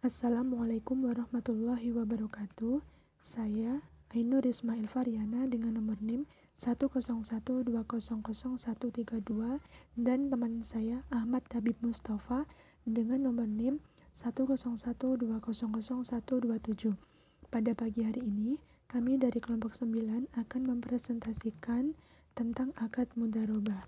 Assalamualaikum warahmatullahi wabarakatuh. Saya Ainur Ismail Faryana dengan nomor NIM 101200132 dan teman saya Ahmad Habib Mustafa dengan nomor NIM 101200127. Pada pagi hari ini, kami dari kelompok 9 akan mempresentasikan tentang akad mudharabah.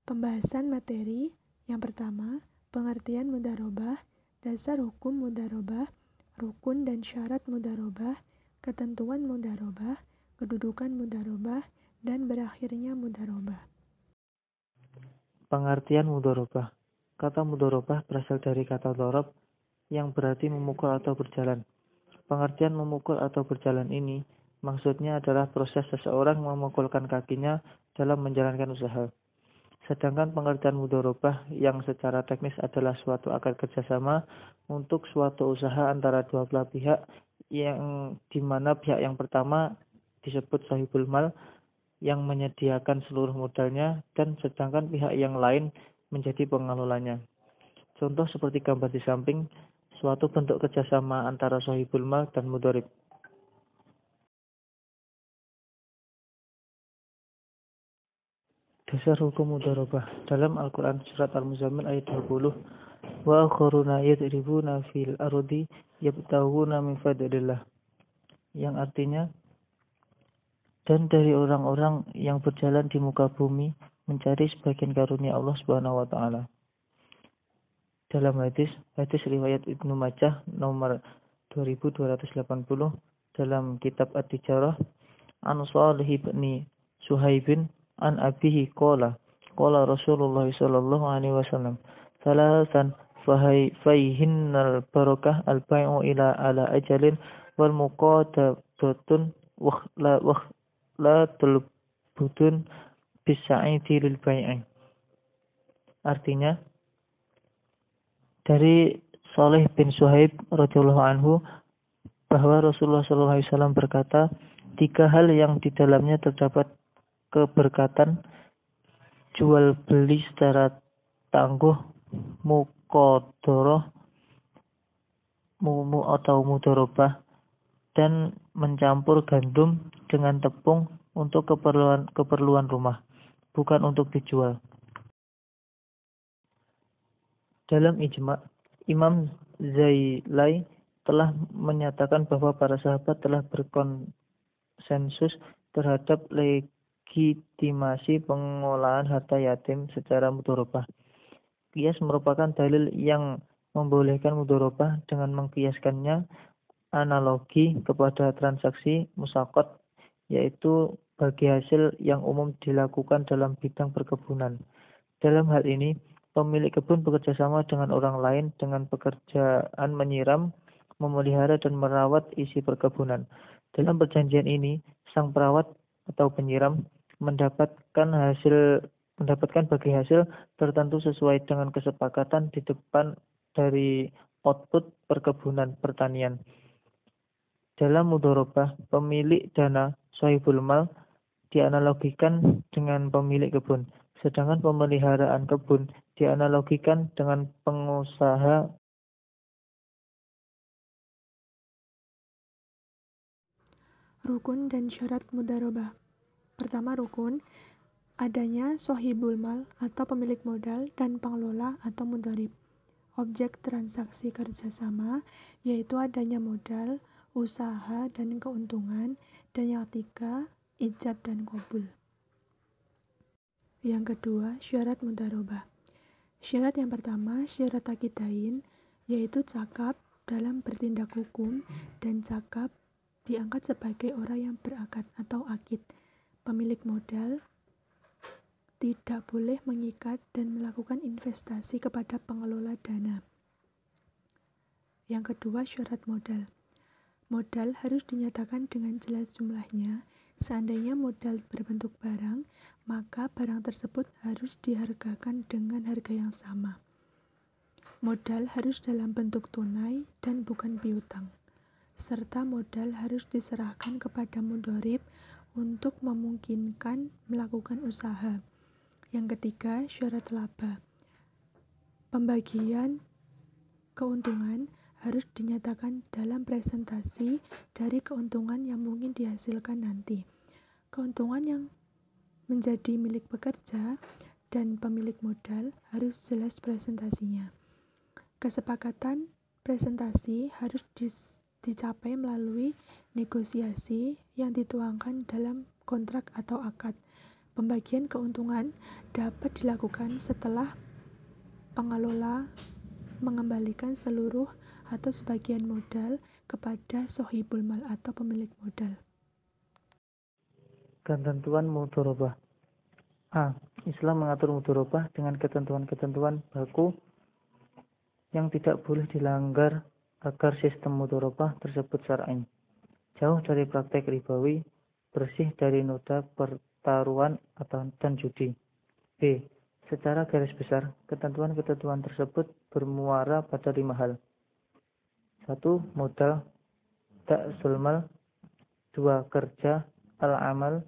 Pembahasan materi yang pertama, pengertian mudharabah, dasar hukum mudharabah, rukun dan syarat mudharabah, ketentuan mudharabah, kedudukan mudharabah, dan berakhirnya mudharabah. Pengertian mudharabah. Kata mudharabah berasal dari kata dharab yang berarti memukul atau berjalan. Pengertian memukul atau berjalan ini maksudnya adalah proses seseorang memukulkan kakinya dalam menjalankan usaha. Sedangkan pengertian mudharabah yang secara teknis adalah suatu akad kerjasama untuk suatu usaha antara dua belah pihak, yang dimana pihak yang pertama disebut sahibul mal yang menyediakan seluruh modalnya, dan sedangkan pihak yang lain menjadi pengelolanya. Contoh seperti gambar di samping, suatu bentuk kerjasama antara sahibul mal dan mudharib. Dasar hukum mudharabah. Dalam Al-Quran surat Al-Muzammil ayat 20, wa akharuna yadribuna fil ardi yabtaghuna min fadlillah, yang artinya, dan dari orang-orang yang berjalan di muka bumi mencari sebagian karunia Allah Subhanahu wa taala. Dalam hadis riwayat Ibnu Majah nomor 2280 dalam kitab At-Tijarah, an Shalih bin Suhaibin an abihi qala Rasulullah sallallahu alaihi wasallam, salasan fayhinnal barakah al-bai'u ila ala ajalin wal muqadadatun wa la tulbudun bisa'idi lil bai'i. Artinya, dari Shalih bin Suhaib radhiyallahu anhu bahwa Rasulullah sallallahu alaihi wasallam berkata, 3 hal yang di dalamnya terdapat keberkatan: jual beli secara tangguh, muqadarah atau mudharabah, dan mencampur gandum dengan tepung untuk keperluan rumah, bukan untuk dijual. Dalam ijma', Imam Zailai telah menyatakan bahwa para sahabat telah berkonsensus terhadap legitimasi pengolahan harta yatim secara mudharabah. Qiyas merupakan dalil yang membolehkan mudharabah dengan mengkiaskannya analogi kepada transaksi musaqat, yaitu bagi hasil yang umum dilakukan dalam bidang perkebunan. Dalam hal ini, pemilik kebun bekerjasama dengan orang lain dengan pekerjaan menyiram, memelihara, dan merawat isi perkebunan. Dalam perjanjian ini, sang perawat atau penyiram mendapatkan bagi hasil tertentu sesuai dengan kesepakatan di depan dari output perkebunan pertanian. Dalam mudharabah, pemilik dana sahibul mal dianalogikan dengan pemilik kebun, sedangkan pemeliharaan kebun dianalogikan dengan pengusaha. Rukun dan syarat mudharabah. Pertama, rukun, adanya sahibul mal atau pemilik modal dan pengelola atau mudharib. Objek transaksi kerjasama yaitu adanya modal, usaha, dan keuntungan. Dan yang ketiga, ijab dan qabul. Yang kedua, syarat mudharabah. Syarat yang pertama, syarat akidain, yaitu cakap dalam bertindak hukum dan cakap diangkat sebagai orang yang berakad atau akid. Pemilik modal tidak boleh mengikat dan melakukan investasi kepada pengelola dana. Yang kedua, syarat modal. Modal harus dinyatakan dengan jelas jumlahnya. Seandainya modal berbentuk barang, maka barang tersebut harus dihargakan dengan harga yang sama. Modal harus dalam bentuk tunai dan bukan piutang. Serta modal harus diserahkan kepada mudharib untuk memungkinkan melakukan usaha. Yang ketiga, syarat laba. Pembagian keuntungan harus dinyatakan dalam presentasi dari keuntungan yang mungkin dihasilkan nanti. Keuntungan yang menjadi milik pekerja dan pemilik modal harus jelas presentasinya. Kesepakatan presentasi harus dicapai melalui negosiasi yang dituangkan dalam kontrak atau akad. Pembagian keuntungan dapat dilakukan setelah pengelola mengembalikan seluruh atau sebagian modal kepada sohibul mal atau pemilik modal. Ketentuan mudharabah. A. Islam mengatur mudharabah dengan ketentuan-ketentuan baku yang tidak boleh dilanggar agar sistem mudharabah tersebut syar'i, jauh dari praktek ribawi, bersih dari noda pertaruhan dan judi. B. Secara garis besar, ketentuan-ketentuan tersebut bermuara pada 5 hal. 1. Modal, ta'sul mal. 2. Kerja, al-amal.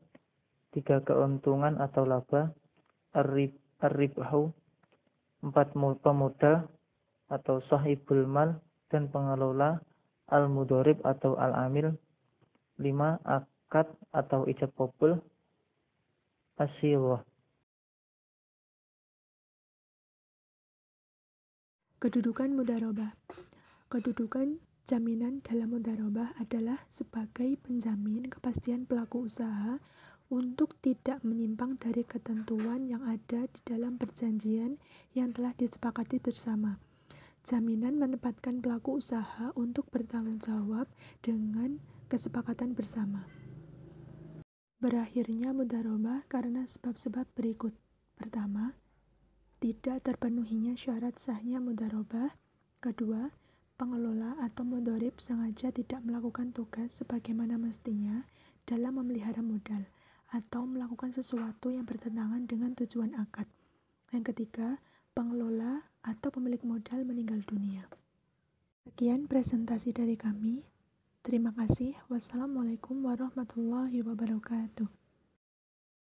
3. Keuntungan atau laba, ar-ribhu. 4. Pemodal atau sahibul mal dan pengelola, al-mudharib atau al-amil. 5. Akad atau ijab qabul, as-sighah. Kedudukan mudharabah. Kedudukan jaminan dalam mudharabah adalah sebagai penjamin kepastian pelaku usaha untuk tidak menyimpang dari ketentuan yang ada di dalam perjanjian yang telah disepakati bersama. Jaminan menempatkan pelaku usaha untuk bertanggung jawab dengan kesepakatan bersama. Berakhirnya mudharabah karena sebab-sebab berikut. Pertama, tidak terpenuhinya syarat sahnya mudharabah. Kedua, pengelola atau mudharib sengaja tidak melakukan tugas sebagaimana mestinya dalam memelihara modal atau melakukan sesuatu yang bertentangan dengan tujuan akad. Yang ketiga, pengelola atau pemilik modal meninggal dunia. Sekian presentasi dari kami. Terima kasih. Wassalamualaikum warahmatullahi wabarakatuh.